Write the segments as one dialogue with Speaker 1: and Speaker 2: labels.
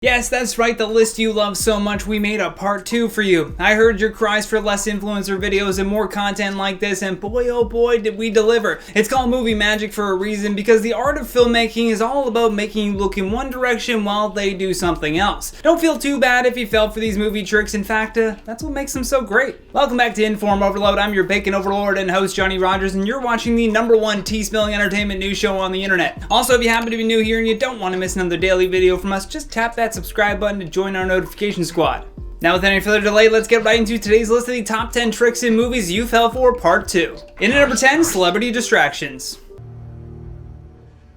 Speaker 1: Yes, that's right, the list you love so much, we made a part 2 for you. I heard your cries for less influencer videos and more content like this, and boy oh boy did we deliver. It's called movie magic for a reason, because the art of filmmaking is all about making you look in one direction while they do something else. Don't feel too bad if you fell for these movie tricks, in fact, that's what makes them so great. Welcome back to InformOverload, I'm your bacon overlord and host Johnny Rogers, and you're watching the #1 tea-spilling entertainment news show on the internet. Also, if you happen to be new here and you don't want to miss another daily video from us, just tap that subscribe button to join our notification squad. Now, without any further delay, let's get right into today's list of the top 10 tricks in movies you fell for, part 2. In at number 10, celebrity distractions.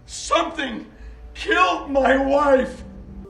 Speaker 2: Something killed my wife.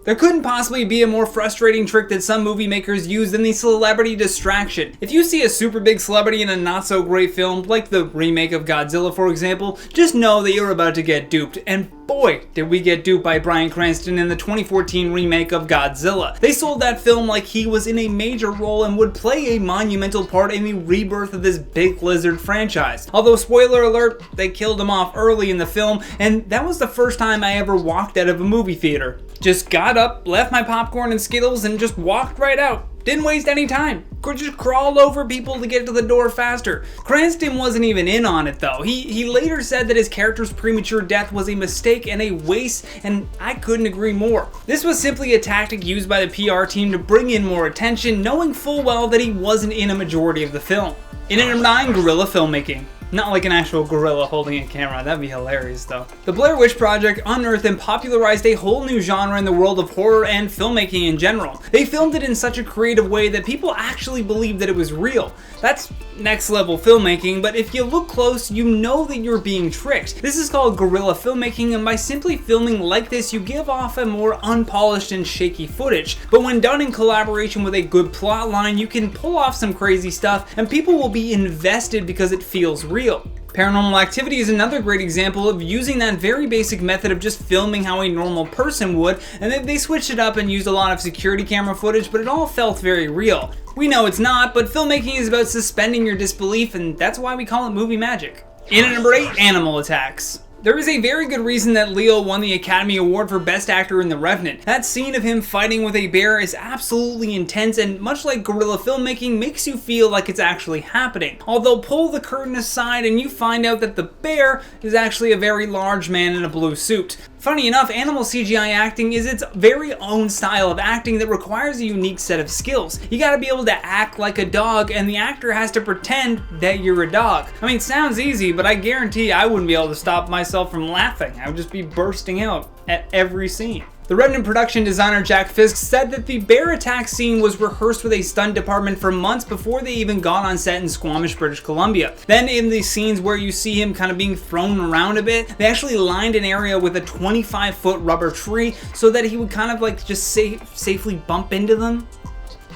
Speaker 1: There couldn't possibly be a more frustrating trick that some movie makers use than the celebrity distraction. If you see a super big celebrity in a not so great film, like the remake of Godzilla for example, just know that you're about to get duped, and boy did we get duped by Bryan Cranston in the 2014 remake of Godzilla. They sold that film like he was in a major role and would play a monumental part in the rebirth of this big lizard franchise. Although, spoiler alert, they killed him off early in the film, and that was the first time I ever walked out of a movie theater. Just got up, left my popcorn and Skittles, and just walked right out. Didn't waste any time. Just crawled over people to get to the door faster. Cranston wasn't even in on it though. He later said that his character's premature death was a mistake and a waste, and I couldn't agree more. This was simply a tactic used by the PR team to bring in more attention, knowing full well that he wasn't in a majority of the film. In at number 9, guerrilla filmmaking. Not like an actual gorilla holding a camera, that'd be hilarious though. The Blair Witch Project unearthed and popularized a whole new genre in the world of horror and filmmaking in general. They filmed it in such a creative way that people actually believed that it was real. That's next level filmmaking, but if you look close, you know that you're being tricked. This is called guerrilla filmmaking, and by simply filming like this, you give off a more unpolished and shaky footage. But when done in collaboration with a good plot line, you can pull off some crazy stuff, and people will be invested because it feels real. Paranormal Activity is another great example of using that very basic method of just filming how a normal person would, and then they switched it up and used a lot of security camera footage, but it all felt very real. We know it's not, but filmmaking is about suspending your disbelief, and that's why we call it movie magic. In at number 8, animal attacks. There is a very good reason that Leo won the Academy Award for Best Actor in The Revenant. That scene of him fighting with a bear is absolutely intense, and much like guerrilla filmmaking, makes you feel like it's actually happening. Although pull the curtain aside and you find out that the bear is actually a very large man in a blue suit. Funny enough, animal CGI acting is its very own style of acting that requires a unique set of skills. You gotta be able to act like a dog, and the actor has to pretend that you're a dog. I mean, it sounds easy, but I guarantee I wouldn't be able to stop myself from laughing. I would just be bursting out at every scene. The Revenant production designer Jack Fisk said that the bear attack scene was rehearsed with a stunt department for months before they even got on set in Squamish, British Columbia. Then in the scenes where you see him kind of being thrown around a bit, they actually lined an area with a 25-foot rubber tree so that he would kind of like just safely bump into them.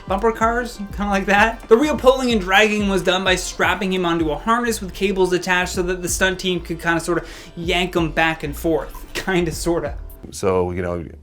Speaker 1: Bumper cars, kind of like that. The real pulling and dragging was done by strapping him onto a harness with cables attached so that the stunt team could kind of sort of yank him back and forth. Kinda, sorta.
Speaker 3: So,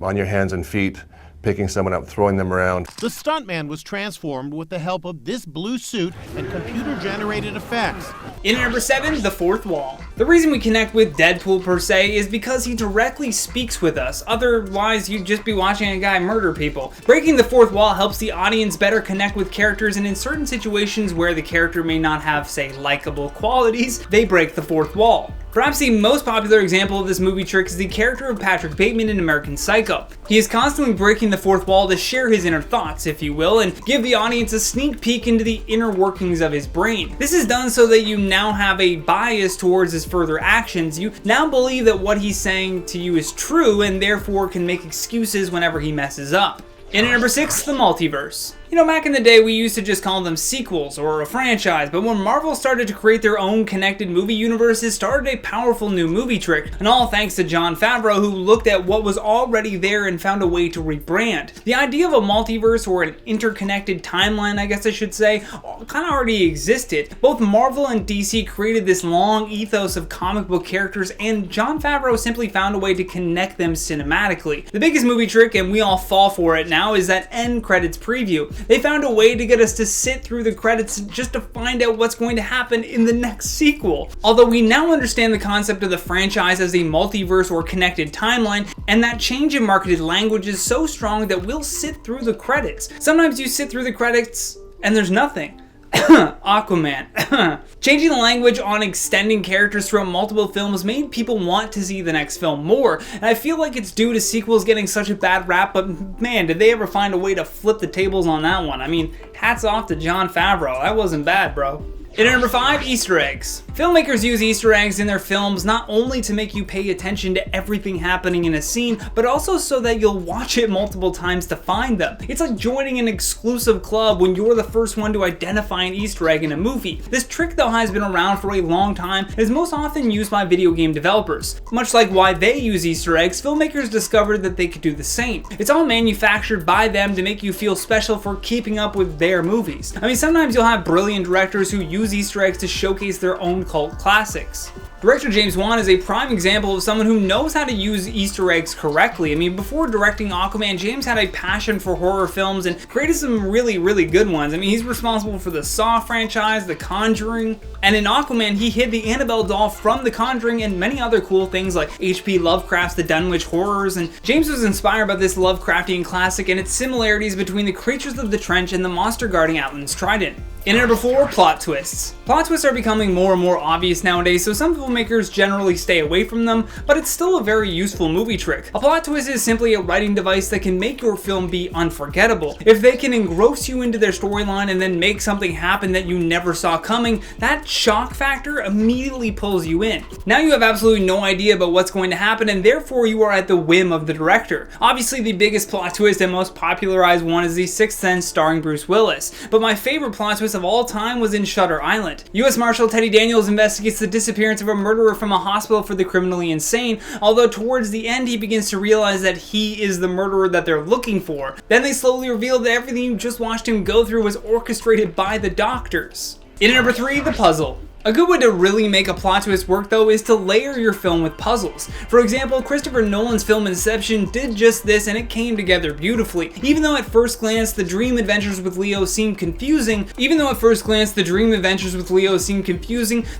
Speaker 3: on your hands and feet, picking someone up, throwing them around.
Speaker 4: The stuntman was transformed with the help of this blue suit and computer-generated effects.
Speaker 1: In at number 7, the fourth wall. The reason we connect with Deadpool per se is because he directly speaks with us. Otherwise, you'd just be watching a guy murder people. Breaking the fourth wall helps the audience better connect with characters, and in certain situations where the character may not have, say, likable qualities, they break the fourth wall. Perhaps the most popular example of this movie trick is the character of Patrick Bateman in American Psycho. He is constantly breaking the fourth wall to share his inner thoughts, if you will, and give the audience a sneak peek into the inner workings of his brain. This is done so that you now have a bias towards his further actions. You now believe that what he's saying to you is true, and therefore can make excuses whenever he messes up. In at number 6, the multiverse. Back in the day, we used to just call them sequels or a franchise, but when Marvel started to create their own connected movie universes, started a powerful new movie trick, and all thanks to Jon Favreau, who looked at what was already there and found a way to rebrand. The idea of a multiverse, or an interconnected timeline, I guess I should say, kind of already existed. Both Marvel and DC created this long ethos of comic book characters, and Jon Favreau simply found a way to connect them cinematically. The biggest movie trick, and we all fall for it now, is that end credits preview. They found a way to get us to sit through the credits just to find out what's going to happen in the next sequel. Although we now understand the concept of the franchise as a multiverse or connected timeline, and that change in marketed language is so strong that we'll sit through the credits. Sometimes you sit through the credits and there's nothing. Aquaman. Changing the language on extending characters throughout multiple films made people want to see the next film more, and I feel like it's due to sequels getting such a bad rap, but man, did they ever find a way to flip the tables on that one. I mean, hats off to Jon Favreau. That wasn't bad, bro. In at number 5, Easter eggs. Filmmakers use Easter eggs in their films not only to make you pay attention to everything happening in a scene, but also so that you'll watch it multiple times to find them. It's like joining an exclusive club when you're the first one to identify an Easter egg in a movie. This trick though has been around for a long time and is most often used by video game developers. Much like why they use Easter eggs, filmmakers discovered that they could do the same. It's all manufactured by them to make you feel special for keeping up with their movies. I mean, sometimes you'll have brilliant directors who use Easter eggs to showcase their own cult classics. Director James Wan is a prime example of someone who knows how to use Easter eggs correctly. I mean, before directing Aquaman, James had a passion for horror films and created some really good ones. I mean, he's responsible for the Saw franchise, The Conjuring, and in Aquaman, he hid the Annabelle doll from The Conjuring and many other cool things like H.P. Lovecraft's The Dunwich Horrors, and James was inspired by this Lovecraftian classic and its similarities between the creatures of the trench and the monster guarding Atlan's trident. In at number 4, plot twists. Plot twists are becoming more and more obvious nowadays, so some filmmakers generally stay away from them, but it's still a very useful movie trick. A plot twist is simply a writing device that can make your film be unforgettable. If they can engross you into their storyline and then make something happen that you never saw coming, that shock factor immediately pulls you in. Now you have absolutely no idea about what's going to happen, and therefore you are at the whim of the director. Obviously, the biggest plot twist and most popularized one is The Sixth Sense starring Bruce Willis, but my favorite plot twist of all time was in Shutter Island. U.S. Marshal Teddy Daniels investigates the disappearance of a murderer from a hospital for the criminally insane, although towards the end he begins to realize that he is the murderer that they're looking for. Then they slowly reveal that everything you just watched him go through was orchestrated by the doctors. In at number 3, the puzzle. A good way to really make a plot twist work though is to layer your film with puzzles. For example, Christopher Nolan's film Inception did just this and it came together beautifully. Even though at first glance the dream adventures with Leo seemed confusing,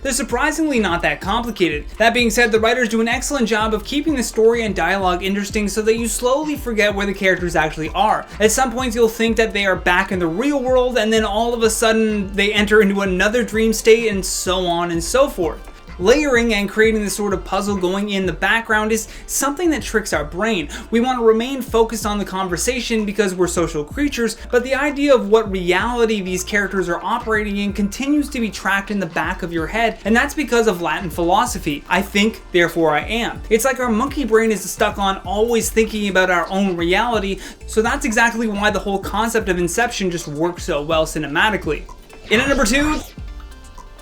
Speaker 1: they're surprisingly not that complicated. That being said, the writers do an excellent job of keeping the story and dialogue interesting so that you slowly forget where the characters actually are. At some points you'll think that they are back in the real world and then all of a sudden they enter into another dream state and so on and so forth. Layering and creating this sort of puzzle going in the background is something that tricks our brain. We want to remain focused on the conversation because we're social creatures, but the idea of what reality these characters are operating in continues to be tracked in the back of your head, and that's because of Latin philosophy. I think, therefore I am. It's like our monkey brain is stuck on always thinking about our own reality, so that's exactly why the whole concept of Inception just works so well cinematically. In at number 2,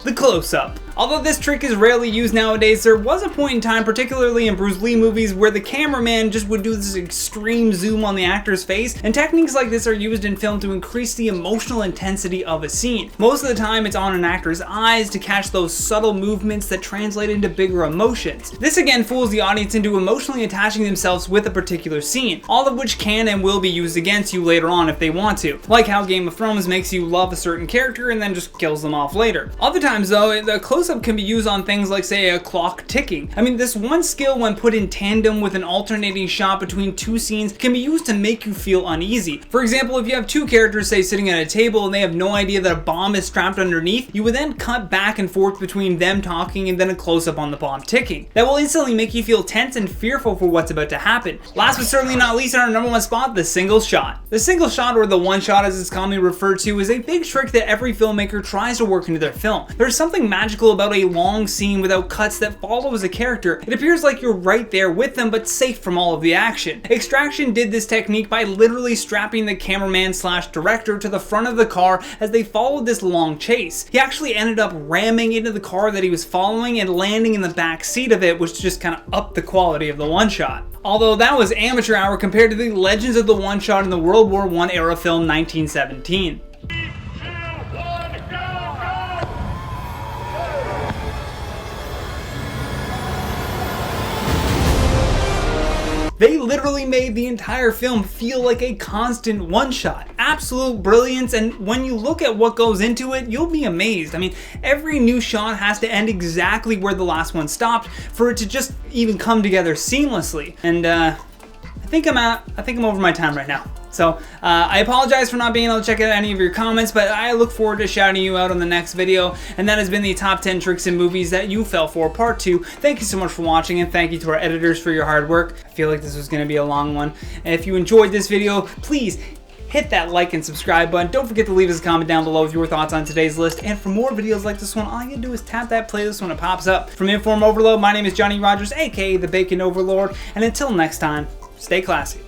Speaker 1: the close-up. Although this trick is rarely used nowadays, there was a point in time, particularly in Bruce Lee movies, where the cameraman just would do this extreme zoom on the actor's face, and techniques like this are used in film to increase the emotional intensity of a scene. Most of the time it's on an actor's eyes to catch those subtle movements that translate into bigger emotions. This again fools the audience into emotionally attaching themselves with a particular scene, all of which can and will be used against you later on if they want to. Like how Game of Thrones makes you love a certain character and then just kills them off later. Other times though, the close-up can be used on things like, say, a clock ticking. I mean, this one skill, when put in tandem with an alternating shot between two scenes, can be used to make you feel uneasy. For example, if you have two characters, say, sitting at a table and they have no idea that a bomb is strapped underneath, you would then cut back and forth between them talking and then a close-up on the bomb ticking. That will instantly make you feel tense and fearful for what's about to happen. Last but certainly not least, in our number 1 spot, the single shot. The single shot, or the one shot as it's commonly referred to, is a big trick that every filmmaker tries to work into their film. There's something magical about a long scene without cuts that follows a character. It appears like you're right there with them, but safe from all of the action. Extraction did this technique by literally strapping the cameraman slash director to the front of the car as they followed this long chase. He actually ended up ramming into the car that he was following and landing in the back seat of it, which just kind of upped the quality of the one shot. Although that was amateur hour compared to the legends of the one shot in the World War I era film 1917. They literally literally made the entire film feel like a constant one-shot. Absolute brilliance, and when you look at what goes into it, you'll be amazed. I mean, every new shot has to end exactly where the last one stopped for it to just even come together seamlessly. And I think I'm over my time right now. So I apologize for not being able to check out any of your comments, but I look forward to shouting you out on the next video. And that has been the top 10 tricks in movies that you fell for, part 2. Thank you so much for watching, and thank you to our editors for your hard work. I feel like this was going to be a long one. And if you enjoyed this video, please hit that like and subscribe button. Don't forget to leave us a comment down below with your thoughts on today's list. And for more videos like this one, all you gotta do is tap that playlist when it pops up. From InformOverload, my name is Johnny Rogers, aka the Bacon Overlord. And until next time, stay classy.